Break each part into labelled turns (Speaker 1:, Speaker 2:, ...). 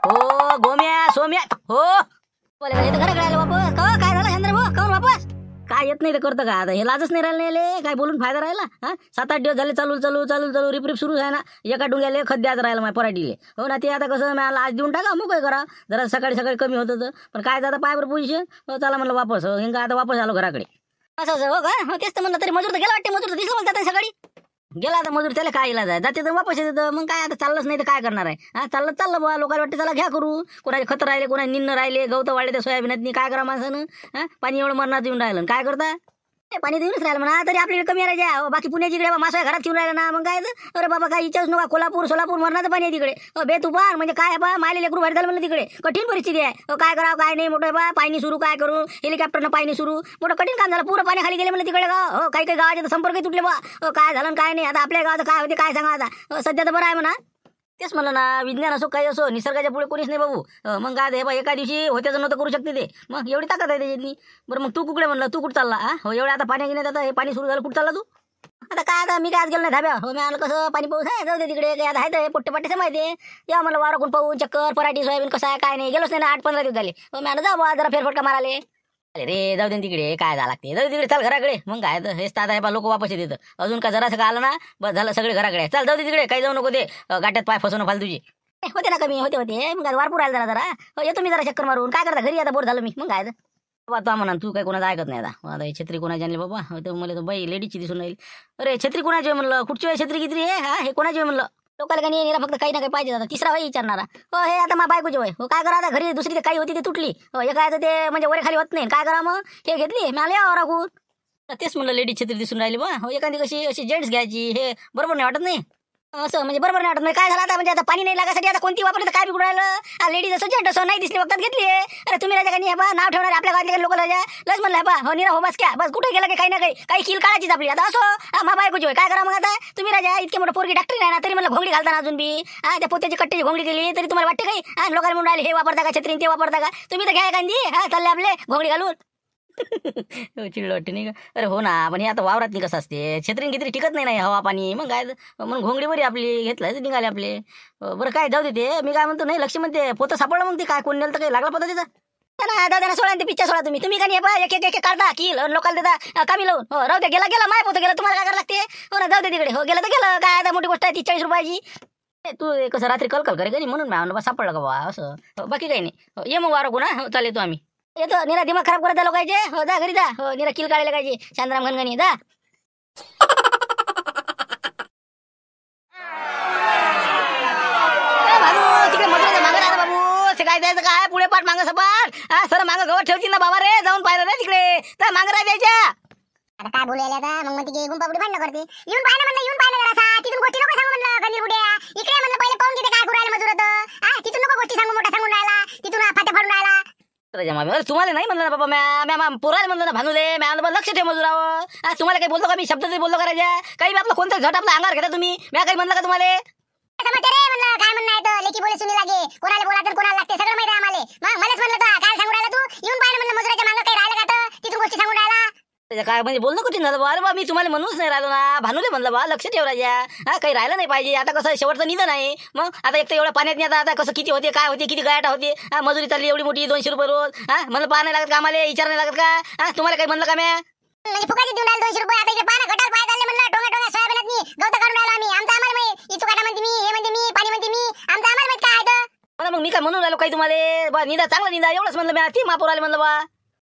Speaker 1: हो गोम्या सोम्या हो बोले घराकडे आले वापस काय झालं चंद्र भाऊ काऊन वापस काय येत नाही ते करतं का आता हे लाजच नाही राहिलं काय बोलून फायदा राहिला हा 7-8 दिवस झाले चालू रिप सुरू आहे ना एका डुंग्याले खत द्यायचं राहिलं माझ्या पराठीले हो ना ते आता कसं मला आज देऊन टाका मग काय करा जरा सकाळी कमी होत होतं पण काय आता पायवर पोझिशन चला म्हणलं वापस हिंगा आता वापस आलो घराकडे असं हो का हो तेच तर म्हणलं तरी मजूर तर गेला वाटते मजूर तर दिसलं म्हणतात सकाळी गेला आता मजूर त्याला काय इलाज आहे जाते तर वापस येतं मग काय आता चाललंच नाही तर काय करणार आहे हा चाललं बा लोकांना वाटते त्याला घ्या करू कोणाचे खत राहिले कोणाचे निन्न राहिले गवत वाढले त्या सोयाबीनात काय करा माणसानं हा पाणी एवढं मरणात येऊन राहिलं काय करता पाणी देऊनच राहिलं म्हणा तरी आपल्याकडे कमी राहायच्या बाकी पुण्याची इकडे मासा घरात ठेवून राहिला ना मग काय अरे बाबा काय इच्छाच नका कोल्हापूर सोलापूर मरणाचं पाणी आहे तिकडे बेतुफान म्हणजे काय बा मायले लेकरू बाहेर झालं म्हणलं तिकडे कठीण परिस्थिती आहे काय करावं काय नाही मोठं बा पाणी सुरू काय करू हेलिकॉप्टरनं पाणी सुरू मोठं कठीण काम झालं पूर्ण पाणी खाली गेले म्हणलं तिकडे गाव हो काही गावाचे संपर्क तुटले बा काय झालं काय नाही आता आपल्या गावाचं काय होते काय सांगा आता सध्या तर बरं आहे म्हणा तेच म्हणलं ना विज्ञान असो काही असो निसर्गाच्या पुढे कोणीच नाही बाबू मग काय हे बा एका दिवशी होत्याचं नव्हतं करू शकते ते मग एवढी ताकद आहे त्याच्यातनी बरं मग तू कुकडे म्हणलं तू कुठं चालला हो एवढ्या आता पाणी गेले आता हे पाणी सुरू झालं कुठं चालला तू आता काय आता मी काय आज गेलो नाही धाब्या हो मी आलं कसं पाणी पाऊस आहे जाऊ दे तिकडे काय आता आहे पोट्टे पाट्याचं माहिती आहे या म्हणलं वाराकून पाहून चक्कर पराठी सोयाबीन कसं आहे काय नाही गेलोच नाही ना 8-15 दिवस झाले हो मी आलं जा बा जरा फेरफटका माराले अरे रे जाऊ दे तिकडे काय झालं लागते जाऊ तिकडे चाल घराकडे मग काय तर हेच ताता आहे बा लोक वापस येतात अजून का जरा सगळं आलं ना बस झालं सगळे घराकडे चल जाऊ दे तिकडे काही जाऊ नको ते गाट्यात पाय फसवणं फाल तुझी होते ना कमी होते मग वारपूर आला जरा येतो मी जरा चक्कर मारून काय करता घरी आता बोर झालं मी मग काय बाबा म्हणा तू काय कोणाचं ऐकत नाही आता हे छत्री कोणाची आणली बाबा मला तर बाई लेडीजची दिसून राहील अरे छत्री कोणाची म्हणलं कुठची आहे छत्री किती आहे हा हे कोणाची म्हणलं लोकांना काही नाही फक्त काही ना काही पाहिजे आता तिसरा भाई विचारणारा हो हे आता माझ्या बायकोची वय हो काय करा आता घरी दुसरी काही होती ती तुटली हो हे काय ते म्हणजे वरे खाली होत नाही काय करा मग हे घेतली मला यावं राखून तेच म्हणलं लेडीज छत्री दिसून राहिली बा हो एखादी कशी अशी जेंट्स घ्यायची हे बरोबर नाही वाटत नाही असं म्हणजे बरोबर नाही वाटत म्हणजे काय झालं आता म्हणजे आता पाणी नाही लागासाठी आता कोणती वापरली तर काय बिघडून राहिलं लेडीज असं जेंट असं नाही दिसली बघतात घेतली अरे तुम्ही राजा काही बा नाव ठेवणार आपल्या गावातले लोक राजा लस म्हणलं बा हो निरा हो बस क्या बस कुठे गेला की काही ना काही किल काढायचीच आपली आता असो मा बायकोची होय काय करा मग आता तुम्ही राजा इतके मोठं पोरगी डॉक्टर नाही ना तरी मला घोंगडी घालताना अजून बी त्या पोत्याची कट्टीची घोंगडी केली तरी तुम्हाला वाटते काही लोकांना म्हणून राहिले हे वापरता का छत्री ते वापरता का तुम्ही तर घ्या कांदी चालले आपले घोंगडी घालून चिडलं वाटते नाही का अरे हो ना पण हे आता वावरात नाही कसं असते छत्रीन किती टिकत नाही हवा पाणी मग काय मग घोंगडी बरी आपली घेतलं निघाले आपले बरं काय जाऊ दे ते मी काय म्हणतो नाही लक्ष म्हणते पोतं सापडलं मग ते काय कोण नेलं तर काही लागला पता त्याचा दादा सोळा ते पिक्चर सोळा तुम्ही का नाही एक काढता की लोकांना देता कामी लावून हो राहू दे गेला माय पोतं गेला तुम्हाला काय करायला लागते हो ना जाऊ दे तिकडे हो गेलं तर गेलं काय आता मोठी गोष्ट आहे 40 रुपयाची तू कसं रात्री कलकल करे का म्हणून मी सापडलं का बा असं बाकी काही नाही ये मग वारा कोणा हो चालेल तो आम्ही येतो निरा दिमाग खराब करत लोकांचे हो जा घरी जा हो निरा किल काढायला पाहिजे शांतराम घनगणी जा बाबू तिकडे मजुराचं मागं राहिलं बाबू ते काय द्यायचं काय पुढे पाठ मागं सपाट हा सर मागं गवत ठेवतील ना बाबा रे जाऊन पाहिलं ना तिकडे तर मागं राह द्यायच्या
Speaker 2: आता काय बोलायला आता मग तिथे गुंपाबुडी भांडण करते येऊन पाहिलं जरासा तिथून गोष्टी नको सांगू म्हणलं गंदीर बुड्या इकडे म्हणलं पहिले पाहून तिथे काय करू राहिलं मजूर होतं तिथून नको गोष्टी सांगू मोठा सांगून राहिला तिथून फाटे फाडून राहिला
Speaker 1: तुम्हाला नाही म्हणलं ना बाबा मॅम पोराला म्हणलं ना भानू दे मॅम लक्ष ठेव मजुरावर तुम्हाला काही बोलतो का मी शब्द तरी बोलतो करायच्या काही आपलं कोणतं झट आपला अंगार घेता तुम्ही मी काही म्हणलं का तुम्हाला
Speaker 2: समजते रे म्हणलं काय म्हणणं आहे तर लेकी बोले सुनी लागे कोणाला बोलायचं कोणाला लागते सगळं माहिती आहे आम्हाला मग मलाच म्हणलं तर काय सांगू राहिला तू येऊन पाहिलं म्हणलं मजुराच्या मागं काही राहिलं का तर तिथून गोष्टी सांगून राहिला
Speaker 1: काय म्हणजे बोलणं कठीण झालं बा अरे बा मी तुम्हाला म्हणूनच नाही राहिलो ना भानूले म्हणलं बा लक्ष ठेव राजा हा काही राहिलं नाही पाहिजे आता कसं शेवटचं निधन आहे मग आता एक तर एवढ्या पाण्यात नाही आता कसं किती होते काय होते किती गायटा होते हा मजुरी चालली एवढी मोठी 200 रुपये रोज हा म्हणलं पाहा नाही लागत का आम्हाला विचार नाही लागत का हा तुम्हाला काही म्हणलं का म्या
Speaker 2: म्हणजे फुकाची देऊन राहिला 200 रुपये आता इकडे पाना गटार पाय चालले म्हणलं डोंगा सोयाबीनात मी गवत काढून राहिला आम्ही आमचा आम्हाला माहिती इथू काटा म्हणते मी हे म्हणते मी पाणी म्हणते मी आमचा आम्हाला माहिती काय आहे
Speaker 1: तर मग मी काय म्हणून राहिलो काही तुम्हाला बा निंदा चांगला निंदा एवढंच म्हणलं मी ती महापौर आले म्हणलं बा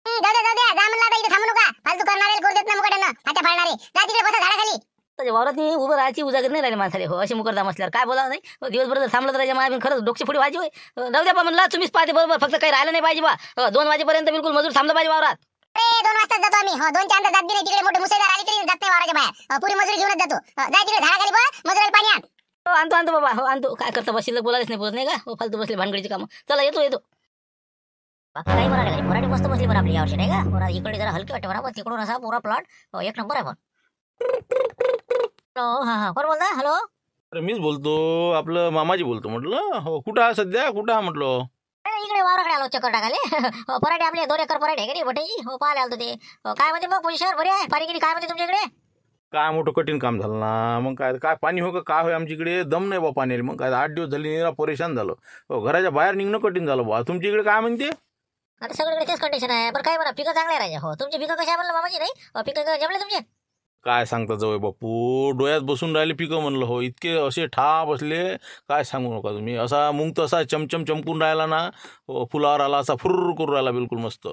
Speaker 2: जाऊ दे जा म्हणलं आता इथे थांबू नका फालतू करणारे करू देत ना मुकाट्यानं आता फाडणारे जा तिकडे बसा झाडाखाली
Speaker 1: वावरात उभं राहायची उजागर नाही राहिले माणसाले हो असे मुकरदाम असल्यावर काय बोला नाही दिवसभर जर थांबलं तर राजा मला खरंच डोकची पुढे व्हायची होय जाऊ द्या बा म्हणलं तुम्हीच पाहते बरोबर फक्त काही राहिलं नाही पाहिजे बा 2 वाजेपर्यंत बिलकुल मजूर थांबलं पाहिजे वावरात
Speaker 2: अरे 2 वाजता जातो आम्ही हो 2 च्या जात बी नाही तिकडे मोठे मुसेदार आले तरी जात नाही वावराच्या बाहेर पुरी मजुरी घेऊनच जातो जा तिकडे झाडाखाली बस मजुराला पाणी आण
Speaker 1: हो आणतो बाबा हो आणतो काय करता बस शिल्लक बोलायच नाही बोलत नाही का हो फालतू बसले भानगडीचे कामं चला येतो
Speaker 3: काही म्हणाले मराठी मस्त बसली बरं आपली यावर्षी नाही का पोरा इकडे जरा हलकी वाटते बरोबर तिकडून असा पुरा प्लॉट एक नंबर आहे पण हा कोण बोलता हॅलो
Speaker 4: अरे मीच बोलतो आपलं मामाजी बोलतो म्हटलं हो कुठं आहे सध्या कुठं आहे म्हटलं
Speaker 3: इकडे वावराकडे आलो चक्कर टाकाले पराठे आपले 2 एकर पराठे आहे का बटे हो पाहायला आलो ते काय म्हणते मग पोझिशन बरे आहे पाणी गेली काय म्हणते तुमच्या इकडे
Speaker 4: काय मोठं कठीण काम झालं ना. मग काय काय पाणी हो का काय होय आमच्याकडे दम नाही बा पाण्याला. मग काय 8 दिवस झाले निरा परेशान झालं. घराच्या बाहेर निघणं कठीण झालं बा. तुमच्या इकडे काय म्हणते?
Speaker 3: आता सगळीकडे तेच कंडिशन आहे. पण काय म्हणा पिकं चांगले राहायचे. हो तुमची पिकं कशा म्हणलं मामाजी नाही पिकं जमले तुमचे?
Speaker 4: काय सांगता जवळ बापू, डोळ्यात बसून राहिले पिकं म्हणलं. हो इतके असे ठा बसले काय सांगू नका तुम्ही. असा मुंग तर असा चमचम चमकून राहिला ना. फुलावर आला असा फुर्र करून राहिला बिलकुल मस्त.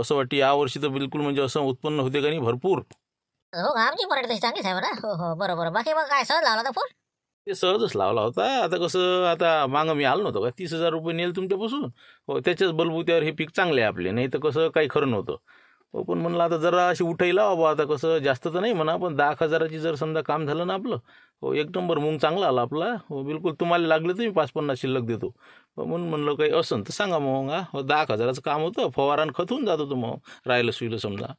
Speaker 4: असं वाटते यावर्षी तर बिलकुल म्हणजे असं उत्पन्न होते का नाही भरपूर.
Speaker 3: हो आमची पराठी तशी चांगलीच आहे म्हणा. हो हो बरोबर. बाकी मग काय सहज लावला होता फोन?
Speaker 4: ते सहजच लावला होता. आता कसं आता मागं मी आलो नव्हतो का 30,000 रुपये नेल तुमच्यापासून. हो त्याच्याच बलबुत्यावर हे पीक चांगले आहे आपले. नाही तर कसं काही खरं नव्हतं. हो पण म्हणलं आता जरा अशी उठायला बाबा. आता कसं जास्त तर नाही म्हणा पण 10,000ची जर समजा काम झालं ना आपलं. हो एक नंबर मुंग चांगला आला आपला. हो बिलकुल तुम्हाला लागले तर मी 5-50 शिल्लक देतो. म्हणून म्हणलं काही असं तर सांगा मग. हो 10,000चं काम होतं. फवारान खत होऊन जात होतं मग राहिलं सुईलं समजा.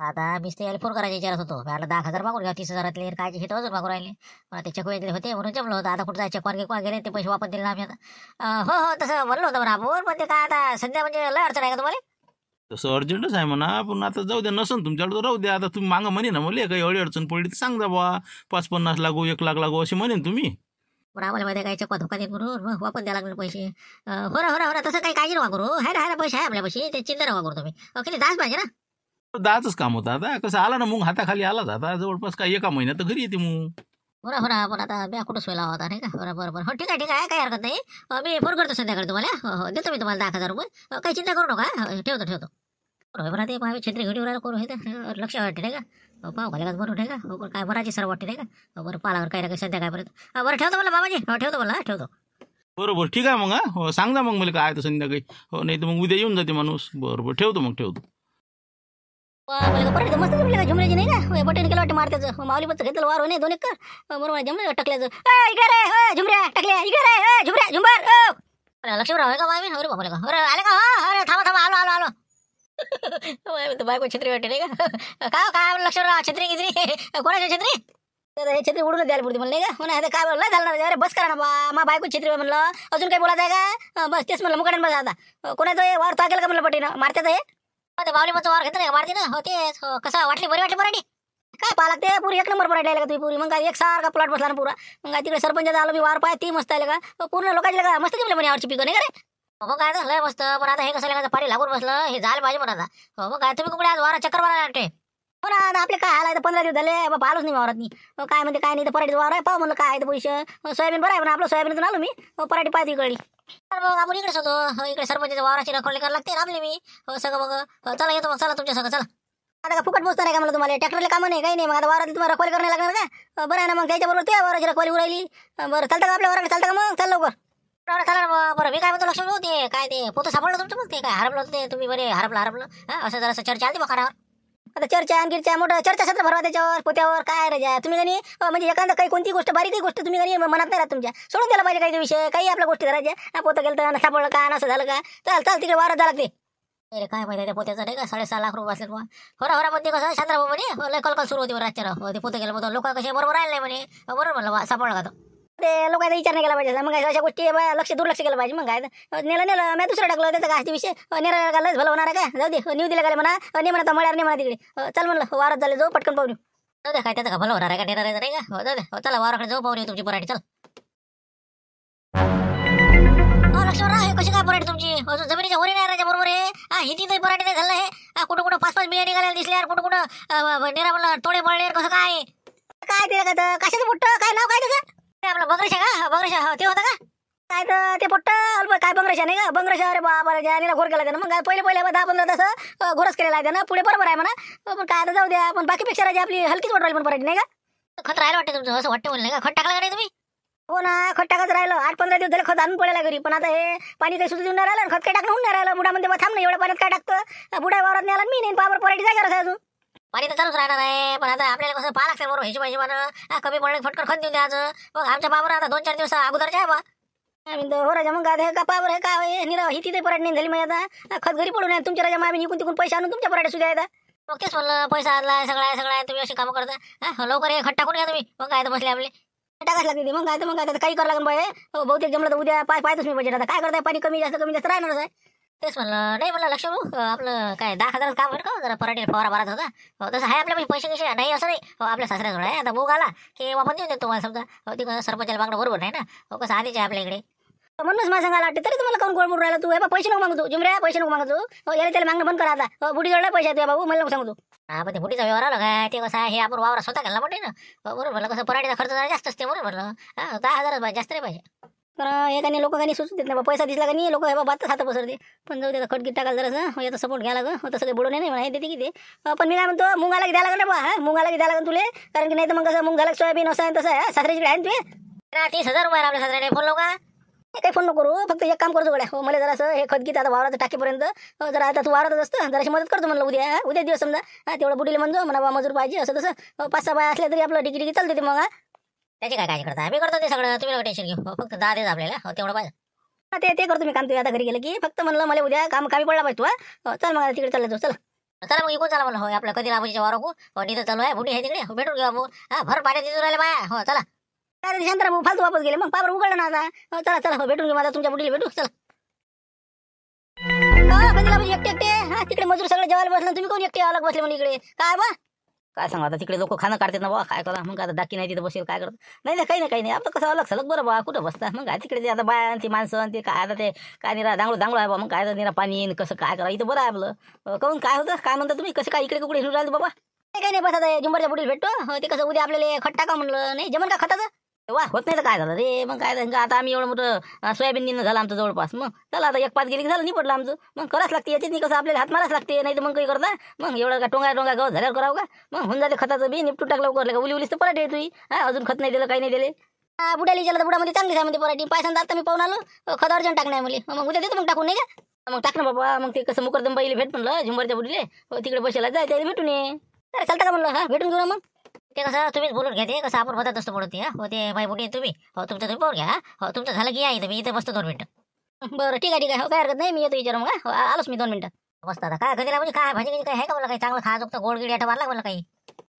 Speaker 3: आता मीच ते याला फोन करायचा विचारत होतो. मला 10,000 मागून घ्या 30,000 काय हे तर अजून मागून राहिले. मला ते चेक वगैरे होते म्हणून जमलं होतं. आता कुठं जायचं चेकवार गेले ते पैसे वापस दिले ना आम्ही आता. हो हो तसं म्हणलं होतं म्हणा आपण. पण ते काय आता सध्या म्हणजे लय अडचण आहे का तुम्हाला?
Speaker 4: तसं अर्जंटच आहे म्हणा. पण आता जाऊ द्या नसन तुमच्याकडे तर राहू द्या. आता तुम्ही मागं म्हणे ना मला काही एवढी अडचण पडली तर सांगा बा. 5-50 लागू 1 लाख लागू असे म्हणेन तुम्ही.
Speaker 3: पण आम्हाला माहिती आहे काय चेकवा धोका देत म्हणून मग वापस द्यायला लागले पैसे. हो ना हो ना हो ना तसं काही काळजी नका करू. आहे ना पैसे आहे आपल्यापाशी. ते चिंता नका करू तुम्ही. किती दास पाहिजे ना.
Speaker 4: दातच काम होतं. आता कसं आला ना मुंग हाताखाली आलाच. आता जवळपास काय एका महिन्यात तर घरी येते मुंग.
Speaker 3: हो ना पण आता मी कुठं सोयला होता नाही का. बरोबर हो ठीक आहे काही हरकत नाही. मी फोन करतो संध्याकाळी तुम्हाला. हो देतो मी तुम्हाला 10,000 रुपये. काही चिंता करू नका. ठेवतो. बरं ते पाहावे छत्री घडी राहिला करू हे तर लक्ष वाटते नाही का. पाव घाले का बरोबर आहे का. पण काय बराची सर वाटते नाही का. बरं पालावर काही ना काही संध्याकाळपर्यंत. बरं ठेवतो मला बाबाजी. हो ठेवतो मला ठेवतो.
Speaker 4: बरोबर ठीक आहे मग. हो सांगा मग मला काय तर संध्याकाळी. हो नाही तर मग उद्या येऊन जाते माणूस. बरोबर ठेवतो.
Speaker 1: पराठी मस्त जमले का झुमऱ्याची नाही का. बटन केलं वाटतं मारत्याचं. माऊली बच्चं घेतलं वार नाही 2 एकर. बरोबर जमलं टाकल्याचं. इकडे रे झुमऱ्या टाकल्या. इकडे रे झुमऱ्या झुंबर.
Speaker 3: लक्ष्मीराव आहे का मामी? अरे बाबा का. अरे आले का. हो अरे थांबा आलो. बायको छत्री वाटते नाही का. काय लक्ष्मीराव छत्री गित्री कोणाची छत्री?
Speaker 1: हे छत्री उडून द्यायला पुरते म्हणलं नाही का. म्हणा काय बोललं झालं. अरे बस करा ना बा. मा बायको छत्री म्हणलं अजून काही बोलायचं आहे का. बस तेच म्हणलं मुकाट्यान बस आता. कोणाचं वार तो केलं का म्हणलं पटीनं मारत्याचं हे.
Speaker 3: ते माऊली बच्चं वार घेतलं नाही का मारते ना. हो तेच कसं वाटली बरी वाटली पराठी.
Speaker 1: काय पाला ते पुरी 1 नंबर पराठी आले का तुम्ही पुरी. मग काय एकसारखा प्लॉट बसला ना पुरा. मग काय तिकडे सरपंच आलो मी वार पाय ती मस्त आले का. पूर्ण लोकांचे का मस्त जमले म्हणे यावरची पिकं नाही का रे.
Speaker 3: मग काय लय मस्त. पण आता हे कसं लागायचं पाणी लागून बसलं हे झालं पाहिजे पण आता. मग काय तुम्ही कुठे आज वारा चक्कर मारायला वाटते.
Speaker 1: हो ना आता आपले काय हाल आहे. 15 दिवस झाले बाबा आलोच नाही वावरात नाही. काय म्हणते काय नाही तर पराठीचं वावर आहे पाहू म्हणलं काय आहे ते पैसे. सोयाबीन बरं आहे पण आपलं सोयाबीन आलो मी. पराठी पाहिजे इकडली.
Speaker 3: तर मग आपण इकडेच होतो. इकडे सरपंचाच्या वावराची रखवली करायला लागते आपली मी. सगळं मग चला येतो मग चला तुमच्या सगळं चला.
Speaker 1: आता का फुकट बसणार आहे का मला तुम्हाला. ट्रॅक्टरला कामं नाही काही नाही. मग आता वावरात तुम्हाला रखवाली करायला लागणार का. बरं आहे ना मग त्याच्याबरोबर ते वावराची रखवाली उरायली. बरं चालतं का आपल्या वावराकडे चालतं का मग चल लवकर.
Speaker 3: चला मग. बरं मी काय म्हणतो लक्ष्मी होते काय ते पोतं सापडलं तुमचं. मग ते काय हरपलं होतं ते तुम्ही बरे हरपलं असं जरा चर्चा आली मग
Speaker 1: आता चर्चा गिरच्या मोठं चर्चासत्र भरवा त्याच्यावर पोत्यावर काय राजा तुम्ही गणी म्हणजे एखादा काही कोणती गोष्ट बारीकही गोष्ट तुम्ही गणी मनात नाही राहत तुमच्या. सोडून द्यायला पाहिजे काही विषय काही आपल्या गोष्टी करायच्या. पोतं गेलं तर सापडलं का असं झालं का. चाल तिकडे वारत झाला ते.
Speaker 3: अरे काय माहिती त्या पोत्याचं नाही का 6.5 लाख रुपये असले. हो पण ते कसं शांतराव म्हणे लय कलकल सुरू होती रातच्या. ते पोतं गेलं लोक कसे बरोबर राहिले नाही म्हणे. बरोबर म्हणलं सापडलं का तो.
Speaker 1: ते लोकांचा विचार नाही केला पाहिजे. मग अशा गोष्टी दुर्लक्ष केलं पाहिजे. मग काय नेलं मी दुसरं टाकलं त्याचा काय विषय नेला का लयच भलं होणार आहे का. जाऊ दे न्यू दिला का म्हणा नाही म्हणा मळ्यावर नाही म्हणा तिकडे. चल म्हणलं वारत झाले जाऊ पटकन पाहून.
Speaker 3: जाऊ द्या काय त्याचं का भलं होणार आहे का नेणार आहे का. हो जाऊ द्या चला वाराकडे जाऊ पाहून तुमची पराठी चल. लक्ष्मणराव हे कशी काय पराठी तुमची अजून जमिनीच्या वरी नाही राजा बरोबर आहे. ही ती पराठी नाही झालं हे. कुठं 5-5 बिया निघायला दिसल्या. कुठं नेरा म्हणलं टोळे पडले कसं काय
Speaker 1: ते कशाचं मोठं काय नाव काय त्याचं.
Speaker 3: आपलं बंगरेशा का बंगरेशा ते होतं का
Speaker 1: काय तर ते पोट्ट काय बंगरेशा नाही का. बंगरेशा अरे बाबा घोर केला त्यानं. मग पहिले 10-15 तास घोरच केलेला आहे त्यानं. पुढे बरोबर आहे म्हणा. पण काय आता जाऊ द्या. पण बाकीपेक्षा राजा आपली हलकीच वाटवायला पण पराठी नाही का.
Speaker 3: खत राहायला वाटते तुमचं असं वाटतं म्हणलं का. खत टाकलं का नाही तुम्ही.
Speaker 1: हो ना खत टाकाच राहिलं 8-15 दिवस झाले खत आणून पडायला घरी. पण आता हे पाणी काही सुद्धा देऊन नाही राहिलं. खत काय टाकणं होऊन नाही राहिलं. बुडामध्ये थांब नाही एवढ्या पाण्यात काय टाकतं. बुडा वावरात नाही आला मी नाही पावर पराठी जागेवर आहे अजून.
Speaker 3: पाणी तर चालूच राहणार आहे. पण आता आपल्याला कसं पाहा लागतं बरोबर हिशोबाने कमी पडलं फटकन खत देऊन द्यायचं. मग आमच्या बाबर आता 2-4 दिवस अगोदरच्या आहे बा.
Speaker 1: हो राजा मग हे का पावर हे काय निरा ही तिथे पराठी नाही झाली. मग आता खत घरी पडून तुमच्या राजा मामी इकून तिकून पैसे आणून तुमच्या पराठी सुद्धा येतात.
Speaker 3: मग तेच म्हणलं पैसा आणला सगळ्या तुम्ही अशी कामं करता. लवकर हे खत टाकून घ्या तुम्ही. मग काय तर बसले आपले
Speaker 1: टाकाच लागते. मग काय काही करावं लागेल बाय. बहुतेक जमलं तर उद्या पाहतोच मी बजेट. आता काय करताय पाणी कमी जास्त राहणारच आहे.
Speaker 3: तेच म्हणलं नाही म्हणलं लक्ष आपलं काय 10,000 काम होईल का जरा पराठीला फवारा मारायचा होता तसं आहे आपल्या पैसे कसे नाही असं नाही आपल्या सासऱ्याजवळ आहे आता मूग आला की वापस देऊन देतो तुम्हाला समजा ते कसं सरपंचाला मागणं बरोबर नाही ना कसं आधीच आहे आपल्या इकडे
Speaker 1: म्हणूनच मला सांगायला वाटते तरी तुम्हाला कोण गोड बोलून राहिला तू हे बा पैसे नको मागतो जुमऱ्या पैसे नको मागतो याला त्याला मागणं बंद करा आता बुडी जवळ पैसे आहेत बाबू मला नको सांगतो
Speaker 3: पण ते बुटीचा व्यवहार आला काय ते कसं आहे हे आपण वावरा स्वतः घालला मोठे ना बरोबर म्हणलं कसं पराठीचा खर्च जरा जास्त असते बरोबर म्हणलं 10,000 पाहिजे जास्त नाही पाहिजे
Speaker 1: तर एकाने लोक काही सुचत देत नाही पैसा दिसला का नाही लोक हे बा बात हात पसरते पण जाऊ त्याचा खटकीत टाकायला जरासं याचा सपोर्ट घ्यायला गं तसं काही बोलून नाही म्हणा देते की ते पण मी काय म्हणतो मूग आला की द्यायला लागेल ना बा मूग आला की द्यायला लागेल तुले कारण की नाही तर मग कसं मूग झाला सोयाबीन असं आहे तसं आहे सासऱ्याची आहे ना तुझे
Speaker 3: 30,000 रुपये आपल्या सासऱ्याने फोन लावू का
Speaker 1: काही फोन नको करू फक्त एक काम करतो गड्या हो मला जरासं हे खतगीत आता वावराचं टाकीपर्यंत जरा आता तू वावरातच असतं जराशी मदत करतो म्हणलं उद्या दिवस समजा तेवढं बुडीले म्हणतो म्हणा बा मजूर पाहिजे असं तसं 5-6 बाया असल्या तरी आपलं डिकी चालते ते मग
Speaker 3: त्याची काय काळजी करता आम्ही करतो ते सगळं तुम्ही टेन्शन घेऊ फक्त 10 दिवस आपल्याला तेवढं पाहिजे
Speaker 1: ते करतो मी काम तू आता घरी गेलं की फक्त म्हणलं मला उद्या कामी पडला पाहिजे तू चल मग तिकडे चालला तू चल
Speaker 3: मग इकून चला म्हणलं हो आपलं कधी राबूच्या वारा निधं चालू आहे बुटी आहे तिकडे भेटून घेऊ आपण भर पाण्यात दिसून राहिले बाया हो चला
Speaker 1: काय शांतरा भाऊ फालतू वापस गेले मग पावर उघडलं ना आता चला भेटून घेऊ मला तुमच्या बुडीला भेटू चला एकटे तिकडे मजूर सगळे जेवायला बसले तुम्ही कोण एकटे अलग बसले म्हणून इकडे काय बा काय सांगा आता तिकडे लोक खाणं काढतात ना बा काय करा मग आता दाकी नाही तिथं बसेल काय करत नाही काही नाही आता कसं अलग सलग बरं बा कुठं बसता मग काय तिकडे ते आता बाया ती माणसं ते काय आता ते काय निरा दांगडू आहे बा मग काय निरा पाणी कसं काय करा इथं बरं आहे आपलं कहून काय होतं काय म्हणता तुम्ही कसं काय इकडे कुकडे हिंडून राहिले बाबा काही नाही बस आता जुंबरच्या बुडीला भेटतो ते कसं उद्या आपल्याला खट टाका म्हणलं नाही जमन का खताचं वा होत नाही तर काय झालं रे मग काय आता आम्ही एवढं मोठं सोयाबीन निघणं झालं आमचं जवळपास मग चला आता एक पाच गेली की झालं नाही पडलं आमचं मग करावंच लागते याच्यात नाही कसं आपल्याला हात माराच लागते नाही तर मग काही करता मग एवढं का टोंगा गवत झाल्यावर करावं का मग होऊन जाते खताचं बी निपटून टाकलं लवकर का उलीस तर पराठी तुम्ही अजून खत नाही दिलं काही नाही दिले बुड्याला विचारलं तर बुडामध्ये चांगली आहे म्हणजे पराठी पायसान आता मी पाहून आलो खत अर्जंट टाकणार मुली मग उद्या देतो मग टाकून नाही का मग टाक ना बाबा मग ते कसं मुकरदम बाईले भेट म्हणलं झुंबरच्या बुडीले तिकडे बसायला जाय त्याला भेटून ये चालतं का म्हणलं भेटून घेऊ ना मग
Speaker 3: ते कसं तुम्हीच बोलून घ्या ते कसं आपण मदत असतो म्हणून ते ते बाई बुटी तुम्ही तुमचं तुम्ही पाहून घ्या तुमचं झालं की या इथं मी इथे बसतो 2 मिनिटं
Speaker 1: बरं ठीक आहे काय हरकत नाही मी येतो विचार मग आलोच मी 2 मिनिटं
Speaker 3: मस्त आता काय कधीला म्हणजे काय भाजी काय आहे का मला काही चांगलं खा चुकतं गोड गिडी आठवा लागला काही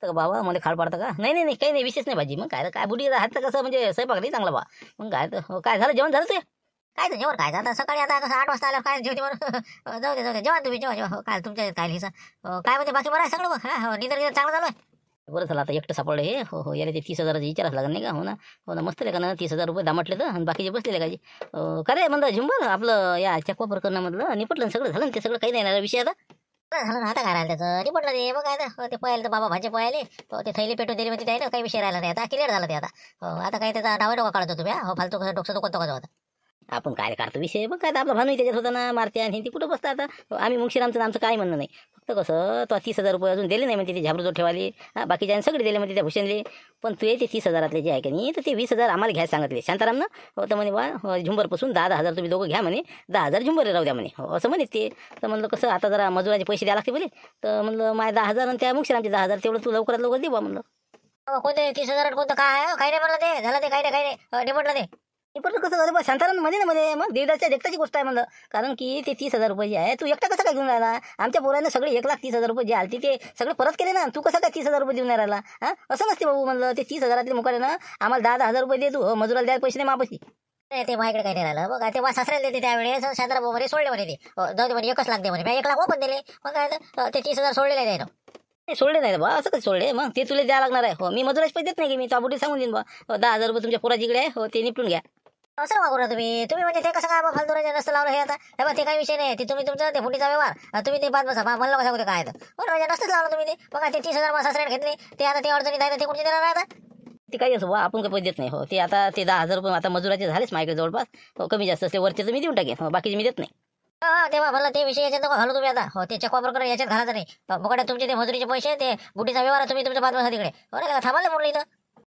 Speaker 1: तर बाबा मला खाड पाडतं का नाही काही नाही विशेष नाही भाजी मग काय बुडी हात कसं म्हणजे स्वयंपाक नाही चांगला बा मग काय झालं जेवण झालं ते
Speaker 3: काय जेवण काय आता सकाळी आता कसं 8 वाजता आल्यावर काय जेवते बरं जाऊ दे जेवण तुम्ही जेव्हा काय तुमच्या काय लिहिसा काय म्हणजे बाकी बरं आहे सगळं बघ निदर चांगलं झालं
Speaker 1: बरं झालं आता एकटं सापडलं हे हो याला ते 30,000 विचारायला लागलं नाही का हो ना मस्त का ना 30,000 रुपये दामटले तर आणि बाकीचे बसलेले काजी का रे म्हणलं झुंबर आपलं या चकवा प्रकरणामधलं निपटलं सगळं झालं ते सगळं काही नाही ना विषय आता
Speaker 3: झालं ना आता काय राहिलं त्याचं निपटलं ते बघ काय ते पळायला तर बाबा भाजी पळाले ते थैली पेटून दिली म्हणजे ते ना काही विषय राहिला नाही आता क्लिअर झालं ते आता काही त्याचा डावा डोका काढतो तुम्ही फालतू कसं डोकं दुखतो का होता
Speaker 1: आपण काय काढतो विषय बघ काय आपला भानू त्याच्यात होता ना मारते आणि ती कुठं बसता आता आम्ही मुंगशीरामचं आमचं काय म्हणणं नाही फक्त कसं तो 30,000 रुपये अजून दिले नाही म्हणते ते झाबरूजवळ ठेवाले बाकीच्या सगळे दिले म्हणते त्या भूषणले पण तू ते 30,000 जे आहे का नाही तर ते 20,000 आम्हाला घ्यायला सांगितले शांताराम ना तर म्हणे बा झुंबरपासून 10,000 तुम्ही दोघं घ्या म्हणे 10,000 झुंबर राहू द्या म्हणे असं म्हणे ते तर म्हणलं कसं आता जरा मजुराचे पैसे द्यावे लागते बोले तर म्हणलं माझे 10,000 आणि त्या मुंगशीरामचे 10,000 तेवढं तू लवकरात लवकर दे बा म्हणलं
Speaker 3: कोणते 30,000 कोणतं काय काही नाही म्हणलं ते झालं ते काही नाही निपटलं ते
Speaker 1: निपटलं कसं झालं बा शांताराम मध्ये ना मध्ये मग देवदासच्या देखताची गोष्ट आहे म्हणलं कारण की ते 30,000 रुपये जे आहे तू एकटा कसं काय घेऊन राहिला आमच्या पोराने सगळे 1,30,000 रुपये जे आलते ते सगळे परत केले ना तू कसं काय 30,000 रुपये देऊन राहिला असं नसते भाऊ म्हणलं ते 30,000 मुखाने ना आम्हाला 10,000 रुपये दे तू मजुराला द्यायला पैसे नाही मापाशी
Speaker 3: ते माझ्याकडे काही नाही राहिलं बघा ते सासऱ्याला देते त्यावेळेस शांताराम भाऊ सोडले म्हणे ते जाऊ दे म्हणे 1 लाख दे म्हणे मी 1 लाख वापस दिले मग काय ते 30,000 सोडलेले आहे
Speaker 1: नाही सोडले नाही बा असं कसं सोडले मग ते तुला द्यावं लागणार आहे हो मी मजुराचे पैसे देत नाही की मी ताबुटी सांगून देईन बा 10,000 रुपये तुमच्या पोराजीकडे आहे हो ते निपटून घ्या
Speaker 3: असं वागू ना तुम्ही म्हणजे ते कसं काय फालतू रस्ता लावलं हे आता हे बघा ते काही विषय नाही ते तुम्ही तुमचं ते फुटीचा व्यवहार तुम्ही ते 5 बसा म्हणलं कसं काय बरं नसतंच लावलं तुम्ही ते बघा ते 30,000 सासऱ्याने घेतले ते आता ते अडचणीत आहे ते कुठे देणार आता
Speaker 1: ते काही असो बा आपण काही पैसे देत नाही हो ते आता ते 10,000 रुपये आता मजुराचे झालेच माझ्याकडे जवळपास हो कमी जास्त असते वरचे तर मी देऊन टाकेन हो बाकीचे मी देत नाही
Speaker 3: तेव्हा म्हणलं ते विषय याच्यात घालू तुम्ही आता हो ते चकवा प्रकरण याच्यात घालायचं नाही बघा तुमचे ते मजुरीचे पैसे ते बुटीचा व्यवहार तुम्ही तुमच्या 5 बसा तिकडे बरं थांबाले म्हणलं इथं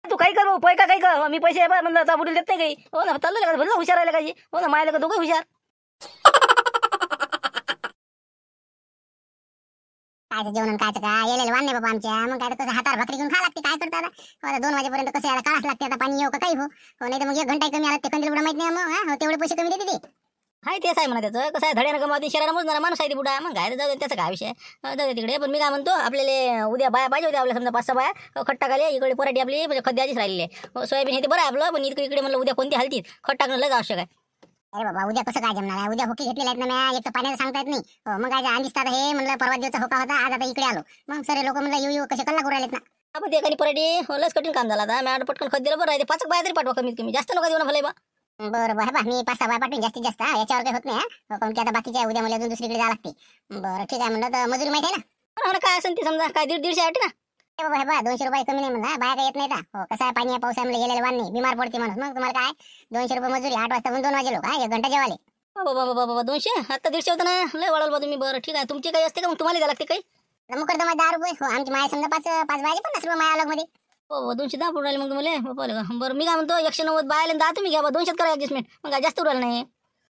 Speaker 1: तू काही कर भाऊ पैका काही कर मी पैसे म्हणलं ताबुटी देत नाही काही हो ना चाललं का भरलं हुशार राहिला काही हो ना मायला का दोघं हुशार
Speaker 2: कायचं जेवण कायचं काय येलेलं वाढणे बाबा आमच्या मग काय कसं हातावर भाकरी घेऊन खा लागते काय करता आता 2 वाजेपर्यंत कसं यायला काढाच लागते आता पाणी येऊ का काही हो नाही तर मग 1 घंटा कमी आला ते कंदील बुडा माहित नाही मग तेवढे पैसे कमी देते ते
Speaker 1: हाय तेच आहे म्हणा त्याचं कसं आहे धड्यानं कमावते शरीराला मोजणारा माणूस आहे ते बुडा मग काय जाऊ दे त्याचा काय विषय जाऊ दे तिकडे पण मी काय म्हणतो आपल्याला उद्या बाया पाहिजे होत्या आपल्या समजा 5-6 बाया खट टाकाले इकडे पराठी आपली म्हणजे खत द्यायचीच राहिली आहे सोयाबीन हे ते बरं आहे आपलं पण इकडे म्हणलं उद्या कोणती हालतीत खट टाकणं लय आवश्यक आहे
Speaker 2: अरे बाबा उद्या कसं काय जमणार आहे? उद्या होकी घेतलेले आहेत ना म्या, एक तर पाण्याचं सांगता येत नाही. मग काय आधी दिसतात हे म्हणलं परवा दिवसा होका होता, आज आता इकडे आलो. मग सर लोक म्हणलं येऊ कसे कल्ला करू राहिलेत ना.
Speaker 1: आपण ते एखादी पराठी लस कठीण काम झाला आता मॅडम पटकन खत दिलं बरं आहे. ते 5 बाया तरी पाठवा कमीत कमी, जास्त नका देऊ ना भले बा.
Speaker 2: बरं बरं बा मी 5-6 बाय पाठवून जास्तीत जास्त याच्यावर काही होत नाही कारण की आता बाकीच्या उद्या मला अजून दुसरीकडे जावं लागते. बरं ठीक आहे म्हणलं तर मजुरी माहिती आहे ना.
Speaker 1: म्हणा काय असेल ते समजा काय 150 वाटे ना.
Speaker 2: हे बाबा हे बा 200 रुपये कमी नाही म्हणला, बाया काही येत नाही का. हो कसं आहे पाणी पावसामुळे गेलेले वाण नाही, बिमार पडते माणूस. मग तुम्हाला काय 200 रुपये मजुरी, 8 वाजता 2 वाजे लोक 1 घंटा जेवाले.
Speaker 1: बाबा बाबा बाबा 200 आता 150 होतं ना, लय वाढवलं बा तुम्ही. बरं ठीक आहे, तुमची काही असते का मग तुम्हाला द्या लागते काही.
Speaker 2: मुकरदमा 10 रुपये. हो आमची माया समजा 5 बायाचे 50 रुपये माया अलग मध्ये.
Speaker 1: हो 210 पडून राहिले मग तुम्हाला. बरं मी काय म्हणतो 190 बायला 10 तुम्ही घ्या बा, 200 करा ऍडजस्टमेंट. मग काय जास्त उरायला नाही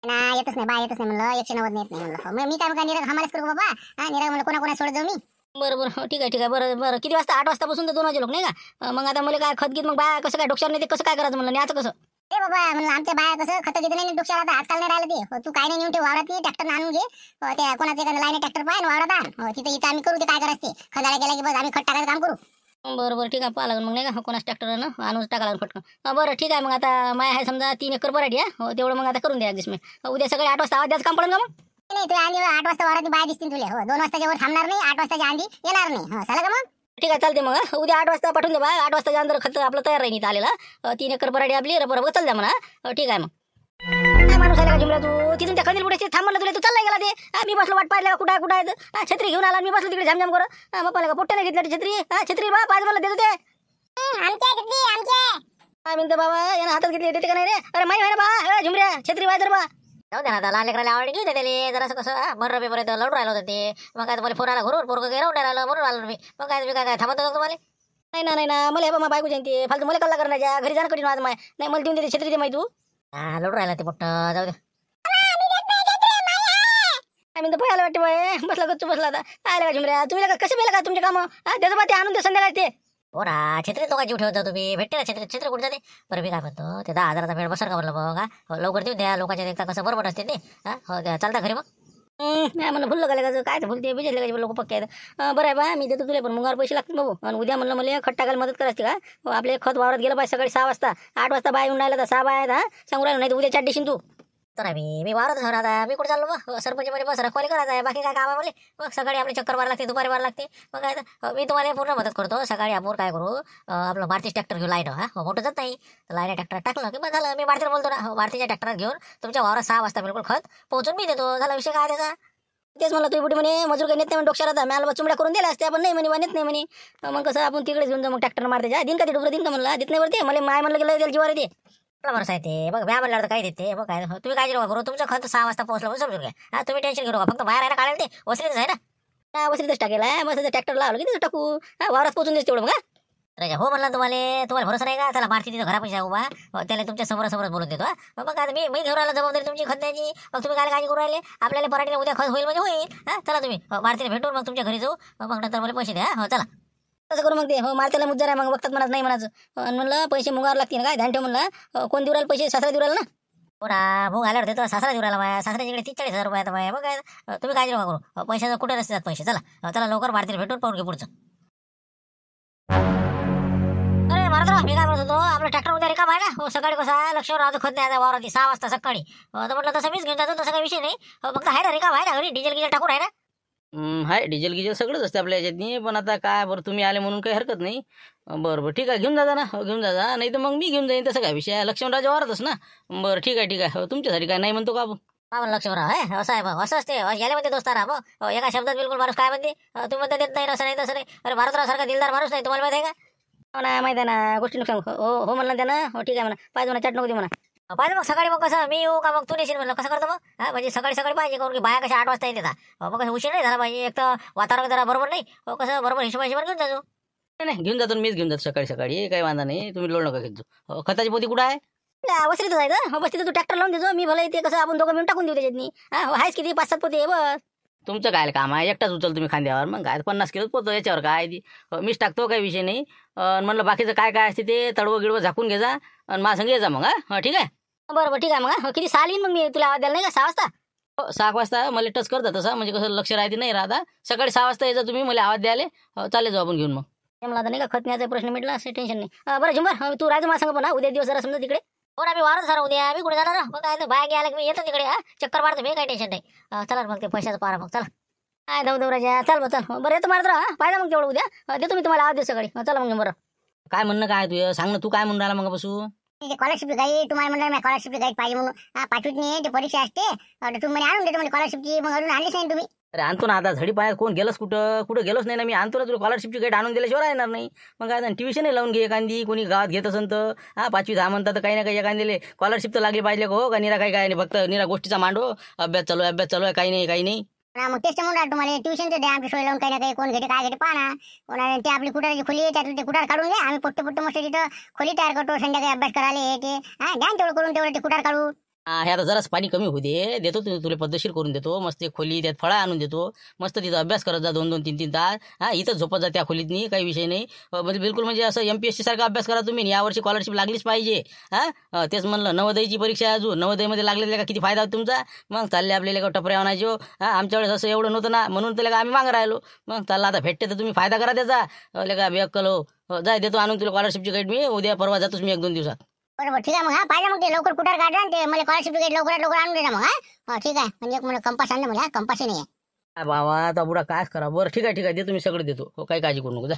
Speaker 2: ना येतच नाही बाय येतच नाही म्हणलं, 190 येत नाही म्हणलं. मग मी काय म्हणतो निराग हमालाच करू बाबा. निराग म्हणलं कोणा सोडत जाऊ मी.
Speaker 1: बरं बरं ठीक आहे बरं बरं किती वाजता 8 वाजतापासून तर 2 वाजे लोक नाही का. मग आता मला काय खत गीत मग बाया कसं काय डोक्यावर नाही ते कसं काय करायचं म्हणलं, न्याचं कसं.
Speaker 2: ए बाबा म्हणलं आमच्या बाया कसं खत घेत नाही डोक्याला, आता आजकाल नाही राहिलं ते. तू काय नाही नेऊन ते वावरात ट्रॅक्टर आणून घे. त्या कोणाचे एखादं लाईन ट्रॅक्टर पाहिजे वावरात आण. तिथे इथं आम्ही करू ते काय करायचं ते खदाळा गेला की बस आम्ही खत टाकायचं काम करू.
Speaker 1: बरं ठीक आहे पाहा लागेल मग नाही का कोणाच ट्रॅक्टरनं आणून टाका लागेल फटकन. बरं ठीक आहे मग आता माय आहे समजा 3 एकर पराठी आहे. हो तेवढं मग आता करून द्या ऍडजस्टमेंट. उद्या सकाळी 8 वाजता आवाज द्यायचं काम पडेल का मग.
Speaker 2: नाही तू आधी 8 वाजता वावरात बाया दिसतील तुला. हो 2 वाजताच्या वर थांबणार नाही, 8 वाजताच्या आधी येणार नाही. हो झालं का मग.
Speaker 1: ठीक आहे चालते मग. उद्या 8 वाजता पाठवून द्या बा. 8 वाजताच्या अंदर खत आपलं तयार राहील इथं आलेला. 3 एकर पराठी आपली बरोबर चल द्या म्हणा. ठीक आहे मग. काय माणूस आला का जुमला तू तिथून त्या कंदील पुढे थांब म्हणलं तुला, तू चालला गेला ते. मी बसलो वाट पाहिलं कुठं आहे छत्री घेऊन आला मी बसलो तिकडे झामझाम करा. बापाला का पोट्ट्याने घेतलं छत्री. छत्री बा पाहिजे मला देतो ते.
Speaker 2: आमच्या
Speaker 1: काय म्हणतो बाबा यानं हातात घेतली देते का नाही रे. अरे माही आहे बा झुमऱ्या छत्री वाजर बा.
Speaker 3: जाऊ दे ना आता, लहान लेकराला आवड घेऊ दे त्याला. जरासं कसं मर रबीपर्यंत लढून राहिलं होतं ते. मग काय तुम्हाला फोन आला घरून पोरगं काही राहून राहिलं म्हणून आलो मी. मग काय तुम्ही काय थांबत होता तुम्हाला.
Speaker 1: नाही ना मला हे बा बायको जयंती फालतू मला कल्ला करण्याच्या घरी जाणं कठीण माझं माय. नाही मला देऊन देते छत्री दे माहिती तू.
Speaker 3: लढून राहिला ते मोठं. जाऊ दे
Speaker 1: काय म्हणतो पाहायला वाटते बाय बसला गच्चू बसला आता. आला का झुमऱ्या तुम्ही कसं पेलं का तुमचे कामं. त्याचं बा ते आणून दे संध्याकाळी ते.
Speaker 3: हो ना छत्री तो काय जीव ठेवता तुम्ही. भेटते ना छत्री कुठे जाते. बरं मी काय म्हणतो ते 10,000चा भेट बसर का म्हणलं बघा. लवकर देऊन द्या, लोकांच्या देखता कसं बरोबर असते ते. हो द्या चालता घरी मग.
Speaker 1: नाही म्हणलं भुललं का काय तर भुलते बिजले का लोक पक्के आहेत. बरं आहे बा मी देतो तुला पण मुंगावर पैसे लागतील बाबू. आणि उद्या म्हणलं मला खत टाकायला मदत करायची का. आपले खत वावरात गेलं पाहिजे सकाळी 6 वाजता. 8 वाजता बाय येऊन राहिला तर 6 बाय आहेत. सांगू राहिलो नाही तर उद्या 4 देशील तू.
Speaker 3: तर मी वावरत सर आता मी कुठे चाललो मग. सरपंच मध्ये बस रखवाली करायचं आहे, बाकी काय काम आहे मला. मग सकाळी आपली चक्कर मारा लागते, दुपारी मारा लागते. मग काय मी तुम्हाला पूर्ण मदत करतो. सकाळी आपण काय करू आपलं मारुतीचं ट्रॅक्टर घेऊ लाईन. मोठं जात नाही तर लाईन ट्रॅक्टर टाकलं की मग झालं. मी मारुतीला बोलतो ना, मारुतीच्या ट्रॅक्टर घेऊन तुमच्या वावरात 6 वाजता बिलकुल खत पोहोचून मी देतो. झाला विषय काय त्याचा.
Speaker 1: तेच मला तुम्ही बुटी म्हणे मजूर काही नेत नाही डोक्याला आता मला चुमड्या करून दिल्या असते. आपण नाही म्हणे नेत नाही म्हणे. मग कसं आपण तिकडेच घेऊन जाऊ मग ट्रॅक्टर मारते जा दिन का ते डुबरं दिन का म्हणला देत नाही वरते मला माय म्हणलं गेलं त्याला जीवार येते.
Speaker 3: भरोसा आहे ते. बघ व्या म्हणल्यावर काय देते. बघ काय तुम्ही काय नका करू. तुमचं खत 6 वाजता पोहोचलं म्हणून समजून घ्या. तुम्ही टेन्शन घेऊ नका. फक्त बाहेर आहे काढायला ते वसरीच आहे ना.
Speaker 1: वसरीतच टाकेला मग ट्रॅक्टर लावलं की तिथं टाकू. वावरात पोचून देते तेवढं मग.
Speaker 3: हो म्हणलं तुम्हाला भरोसा नाही का. चला मारती तिथं घरापाशी आहे उभा. त्याला तुमच्या समोरासमोरच बोलून देतो. मग काय मी घेऊन राहिला जबाबदारी तुमची खत द्यायची. मग तुम्ही काय काळजी करू राहिले. आपल्याला पराठीला उद्या खत होईल म्हणजे होईल. चला तुम्ही मारतीला भेटून मग तुमच्या घरी जाऊ. मग नंतर मला पैसे द्या. हो चला
Speaker 1: कसं करू मग ते. हो मारत्याला मुद्दा आहे मग बघतात म्हणत नाही म्हणायचं. आणि म्हणलं पैसे मुगावर लागतील काय ध्यान ठेव म्हणलं. कोण देऊ राहिलं पैसे सासरा देऊ राहिला ना.
Speaker 3: हो ना भाऊ आल्यावर देतो. सासरा देऊ राहिला माझ्या सासऱ्याकडे 43,000 रुपये आता माझ्या. मग काय तुम्ही काळजी नका करू. पैशाचं कुठे नसतात पैसे. चला लवकर मारतीला भेटून पाहून घे पुढचं. अरे मारत मी काय म्हणत होतो आपलं ट्रॅक्टर उद्या रिकाम आहे ना. हो सकाळी कसं लक्षावर राहतो खत नाही वावरात 6 वाजता सकाळी. तर म्हटलं तसं मीच घेऊन जातो. तसा काही विषय नाही. फक्त आहे ना रिकाम आहे ना घरी. डिझेल टाकून आहे ना.
Speaker 1: हाय डिझेल गिझेल सगळंच असते आपल्या याच्यातनी. पण आता काय बरं तुम्ही आले म्हणून काही हरकत नाही. बरं ठीक आहे घेऊन जा ना. घेऊन जा नाही तर मग मी घेऊन जाईन. तसं काय विषय आहे लक्ष्मणराजा वारतच ना. बरं ठीक आहे हो तुमच्यासाठी काय नाही म्हणतो का आपण.
Speaker 3: लक्ष्मणराव आहे असं आहे. असं असते याला म्हणते दोस्तारा. मग एका शब्दात बिलकुल माणूस काय म्हणते. तुम्ही म्हणता देत नाही असं नाही तसं नाही. अरे भारतराव सारखा दिलदार माणूस नाही तुम्हाला माहिती आहे का.
Speaker 1: हो ना माहिती आहे ना गोष्टी नुकसान. हो म्हणलं त्यानं. हो ठीक आहे म्हणा पाहिजे म्हणा चट नको दे म्हणा.
Speaker 3: पाहिजे मग सकाळी मग कसं मी येऊ का मग तू नेशील म्हणलं कसं करतो मग. म्हणजे सकाळी पाहिजे करून की बाया कशा 8 वाजता येते. मग कसं उशीर नाही झाला पाहिजे. एक तर वातावरण जरा बरोबर नाही. कसं बरोबर हिशोबावर घेऊन जातो.
Speaker 1: नाही घेऊन जातो मीच घेऊन जातो सकाळी काही वांधा नाही. तुम्ही लोड नका घेत जाऊ. खताची पोती कुठं आहे. वसरीतच आहे. हो बस तिथं तू ट्रॅक्टर लावून देतो. मी भलं ते कसं आपण दोघं मिळून टाकून देऊ त्याच्यातनी. आहेच किती 5-7 पोते आहे बस.
Speaker 5: तुमचं काय काम आहे. एकटाच उचल तुम्ही खांद्यावर. मग काय 50 किलो पोतो याच्यावर काय ती मीच टाकतो काही विषय नाही. म्हणलं बाकीचं काय असते ते तडवं गिडवं झाकून घे जा आणि माझ्या संग ये जा मग. हा ठीक आहे.
Speaker 1: बरोबर ठीक आहे मग. किती साल येईन मग मी तुला आवाज द्यायला नाही का 6 वाजता.
Speaker 5: 6 वाजता मला टच करता तसा म्हणजे कसं लक्ष राहते नाही राहता. सकाळी 6 वाजता यायचा तुम्ही मला आवाज द्यायला. चालेल जाऊ आपण घेऊन मग.
Speaker 1: मला आता नाही का खत न्यायचा प्रश्न मिटला असं टेन्शन नाही. बरं झुंबर तू राहायचं मला सांग पण उद्या दिवस जरा समजा तिकडे.
Speaker 3: हो ना, मी वारच सर उद्या. मी कुठे जाणार मग काय ते बाहेर गेला की मी येतो तिकडे. चक्कर मारतो मी, काही टेन्शन नाही. चला मग ते पैशाचं पारा मग चला. काय दम राजा, चल मग चल. बरं येतो मारतो पाहिजे मग तेवढं उद्या. देतो मी तुम्हाला आवाज सकाळी. चला मग बरं.
Speaker 5: काय म्हणणं काय तुझं सांग ना, तू काय म्हणून राहिला मग बसू.
Speaker 2: स्कॉलरशिपची गाईड तुम्हाला म्हणलं स्कॉलरशिपची गाईड पाहिजे म्हणून. पाचवीत नाही ते परीक्षा असते तुम्ही म्हणे आणून देतो म्हणजे स्कॉलरशिपची. मग अजून आणलीच नाही तुम्ही.
Speaker 5: अरे आणतो ना आता, झडी पाण्यात कोण गेलंच कुठं गेलोच नाही ना मी. आणतो ना, तुला स्कॉलरशिपची गाईड आणून दिल्याशिवाय येणार नाही. मग काय ट्युशन लावून घे एखादी, कोणी गावात घेत असेल तर. 5वी 10 म्हणतात तर काही ना काही एखादी स्कॉलरशिप तर लागली पाहिजे हो का. निरा काही काय नाही, फक्त निरा गोष्टीचा मांडो. अभ्यास चालू आहे, काही नाही.
Speaker 2: मग तेच म्हणून राहिलो तुम्हाला, ट्युशनचं द्या आमची सोय लावून. काही ना काही कोण घेते काय घेते पाहा. कोणाला ते आपली कुटाराची खोली आहे, त्यातलं ते कुटार काढून घ्या. आम्ही पोट्टे मस्त तिथं खोली तयार करतो. संध्याकाळी अभ्यास करायला हे ते द्या तेवढं करून, तेवढं ते कुटार काढू.
Speaker 5: हे आता जराच पाणी कमी होऊ दे, देतो तुला पद्धतशीर करून देतो. मस्त एक खोली, त्यात फळा आणून देतो. मस्त तिथं अभ्यास करत जा 2-2, 3-3 तास. इथंच झोपत जा त्या खोलीतनी, काही विषय नाही. बिलकुल म्हणजे असं MPSC सारखा अभ्यास करा तुम्ही. यावर्षी स्कॉलरशिप लागलीच पाहिजे. तेच म्हणलं, नवोदयची परीक्षा आहे अजून. नवोदयमध्ये लागलेल्या का किती फायदा होता तुमचा. मग चालले आपल्याला का टपऱ्या आणायचे हो. आमच्या वेळेस असं एवढं नव्हतं ना, म्हणून त्याला आम्ही मागं राहिलो. मग चालला आता भेटते तर तुम्ही फायदा करा त्याचा. का बेअक्कल हो. जाय देतो आणून तुला स्कॉलरशिपची गाईड मी. उद्या परवा जातोच मी 1-2 दिवसात.
Speaker 2: बरोबर ठीक आहे. मग पाहिजे मग ते लवकर कुटार काढा ते मला स्कॉलरशिप गाईड लवकर आणून द्या मग. ठीक आहे. म्हणजे मला कंपास आणलं, मला कंपासही नाही आहे.
Speaker 5: बाबा आता बुडा काय करा. बरं ठीक आहे देतो मी, सगळं देतो. काही काळजी करू नको जा.